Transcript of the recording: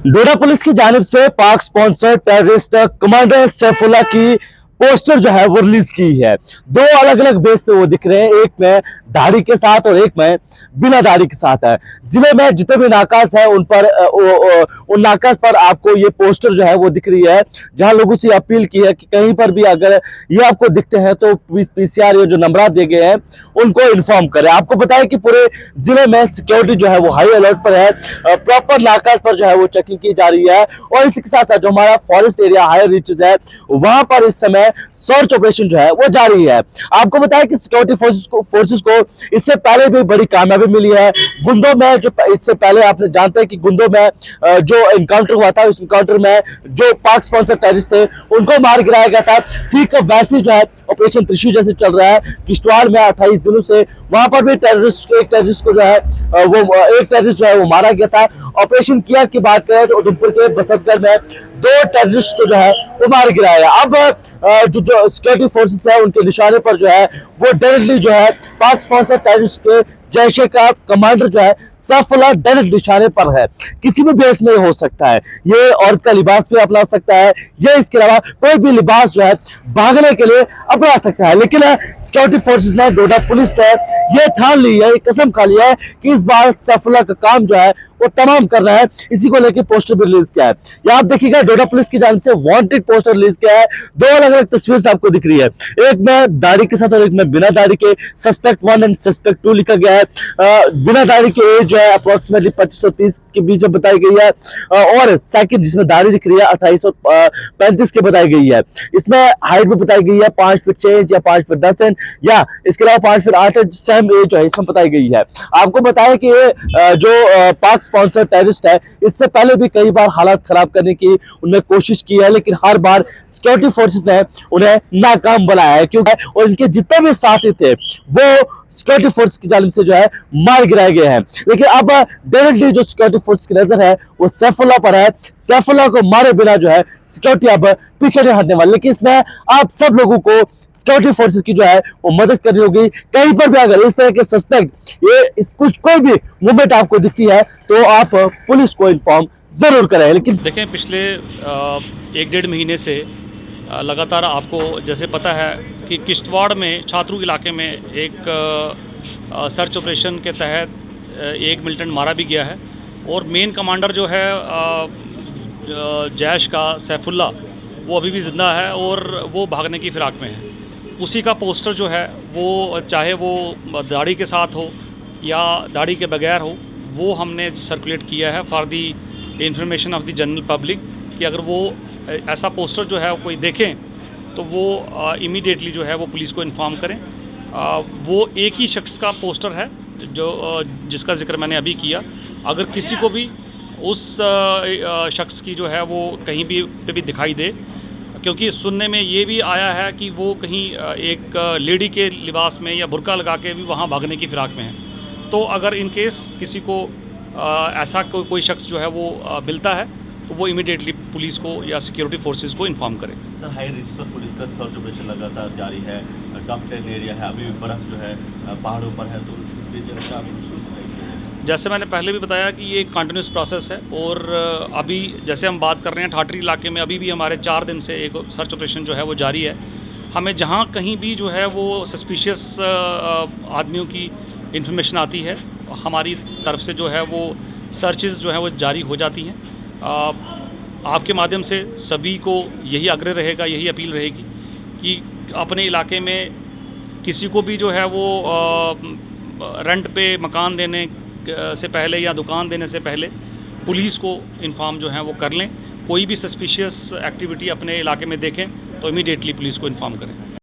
डोडा police की जानिब से पाक स्पॉन्सर्ड टेररिस्ट कमांडर सैफुल्लाह की पोस्टर जो है वो रिलीज की है। दो अलग अलग बेस पे वो दिख रहे हैं, एक में दाढ़ी के साथ और एक में बिना दाढ़ी के साथ है। जिले में जितने भी नाकाज है उन पर उन नाकाज पर आपको ये पोस्टर जो है वो दिख रही है, जहां लोगों से अपील की है कि कहीं पर भी अगर ये आपको दिखते हैं तो पीसीआर ये जो नंबर दिए गए हैं उनको इन्फॉर्म करें। आपको बताया कि पूरे जिले में सिक्योरिटी जो है वो हाई अलर्ट पर है, प्रॉपर नाकाज पर जो है वो चेकिंग की जा रही है और इसी के साथ साथ जो हमारा फॉरेस्ट एरिया हायर रीचेस है वहां पर इस समय सर्च ऑपरेशन जो है वो जारी है। आपको बताया कि सिक्योरिटी फोर्सेस को इससे पहले भी बड़ी कामयाबी मिली है। गुंदों में जो इससे पहले आपने जानते हैं कि गुंदों में जो इनकाउंटर हुआ था, उस इनकाउंटर में जो पाक स्पॉन्सर टेररिस्ट थे उनको मार गिराया गया था। ठीक वैसे जो है ऑपरेशन त्रिशूल जैसे चल रहा है। किश्तवाड़ में 28 दिनों से वहां पर भी एक टेररिस्ट को जो है एक टेररिस्ट जो है वो मारा गया था। ऑपरेशन किया की बात करें तो उधमपुर के बसंतगढ़ में 2 टेररिस्ट को जो है वो मार गिराया। अब जो सिक्योरिटी फोर्सेस है उनके निशाने पर जो है वो डायरेक्टली जो है पाक स्पॉन्सर टेररिस्ट के जैशे का कमांडर जो है सैफुल्लाह डायरेक्ट निशाने पर है। किसी भी बेस में हो सकता है, ये औरत का लिबास भी अपना सकता है, ये इसके अलावा कोई भी लिबास जो है भागने के लिए अपना सकता है। लेकिन सिक्योरिटी फोर्सेस ने, डोडा पुलिस ने ये ठान ली है, कसम खा लिया है कि इस बार सैफुल्लाह का काम जो है वो तमाम कर रहा है। इसी को लेकर पोस्टर भी रिलीज किया है। ये आप देखिएगा डोडा पुलिस की जानिब से वांटेड पोस्टर रिलीज किया है। 2 अलग अलग तस्वीर आपको दिख रही है, एक में दाढ़ी के साथ और एक में बिना दाढ़ी के। सस्पेक्ट 1 एंड सस्पेक्ट 2 लिखा गया है। बिना दाढ़ी की एज जो है अप्रोक्सीमेटली 25 और 30 के बीच में बताई गई है और सेकंड जिसमें दाढ़ी दिख रही है 28 और 35 के बताई गई है। इसमें हाइट भी बताई गई है 5 फीट 6 इंच या 5 फीट 10 इंच या इसके अलावा 5 फीट 8 इंच सेम एज जो है इसमें बताई गई है। आपको बताया कि जो पाक स्पॉन्सर टेररिस्ट है इससे पहले भी कई बार हालात खराब करने की उन्होंने कोशिश की है, लेकिन हर बार सिक्योरिटी फोर्सेस ने उन्हें नाकाम बनाया है, क्योंकि और इनके जितने भी साथी थे वो सिक्योरिटी फोर्स की जानिब से जो है मार गिराए गए हैं। लेकिन अब डायरेक्टली जो सिक्योरिटी फोर्स की नजर है वो सैफुल्लाह पर है। सैफुल्लाह को मारे बिना जो है सिक्योरिटी अब पीछे नहीं हटने वाली। लेकिन इसमें आप सब लोगों को सिक्योरिटी फोर्सेस की जो है वो मदद करनी होगी। कहीं पर भी अगर इस तरह के सस्पेक्ट कुछ कोई भी मूवमेंट आपको दिखती है तो आप पुलिस को इन्फॉर्म जरूर करें। लेकिन देखें, पिछले 1-1.5 महीने से लगातार आपको जैसे पता है कि किश्तवाड़ में छात्रू इलाके में एक सर्च ऑपरेशन के तहत एक मिलिटेंट मारा भी गया है और मेन कमांडर जो है जैश का सैफुल्लाह वो अभी भी ज़िंदा है और वो भागने की फ़िराक में है। उसी का पोस्टर जो है वो चाहे वो दाढ़ी के साथ हो या दाढ़ी के बगैर हो, वो हमने सर्कुलेट किया है for the information of the general public कि अगर वो ऐसा पोस्टर जो है कोई देखें तो वो इमीडिएटली जो है वो पुलिस को इन्फॉर्म करें। वो एक ही शख्स का पोस्टर है जो जिसका जिक्र मैंने अभी किया। अगर किसी को भी उस शख्स की जो है वो कहीं भी दिखाई दे, क्योंकि सुनने में ये भी आया है कि वो कहीं एक लेडी के लिबास में या बुर्का लगा के भी वहाँ भागने की फ़िराक में है। तो अगर इन केस किसी को ऐसा कोई शख्स जो है वो मिलता है तो वो इमीडिएटली पुलिस को या सिक्योरिटी फोर्सेस को इन्फॉर्म करें। सर, हाई रिस्क पर पुलिस का सर्च ऑपरेशन लगातार जारी है। टॉप 10 एरिया है, अभी भी बर्फ़ जो है पहाड़ों पर है, तो इस बीच आप जैसे मैंने पहले भी बताया कि ये एक कंटिन्यूस प्रोसेस है और अभी जैसे हम बात कर रहे हैं ठाठरी इलाके में अभी भी हमारे 4 दिन से एक सर्च ऑपरेशन जो है वो जारी है। हमें जहाँ कहीं भी जो है वो सस्पिशियस आदमियों की इन्फॉर्मेशन आती है, हमारी तरफ से जो है वो सर्चेस जो है वो जारी हो जाती हैं। आपके माध्यम से सभी को यही आग्रह रहेगा, यही अपील रहेगी कि अपने इलाके में किसी को भी जो है वो रेंट पे मकान देने से पहले या दुकान देने से पहले पुलिस को इन्फॉर्म जो है वो कर लें। कोई भी सस्पिशियस एक्टिविटी अपने इलाके में देखें तो इमीडिएटली पुलिस को इन्फॉर्म करें।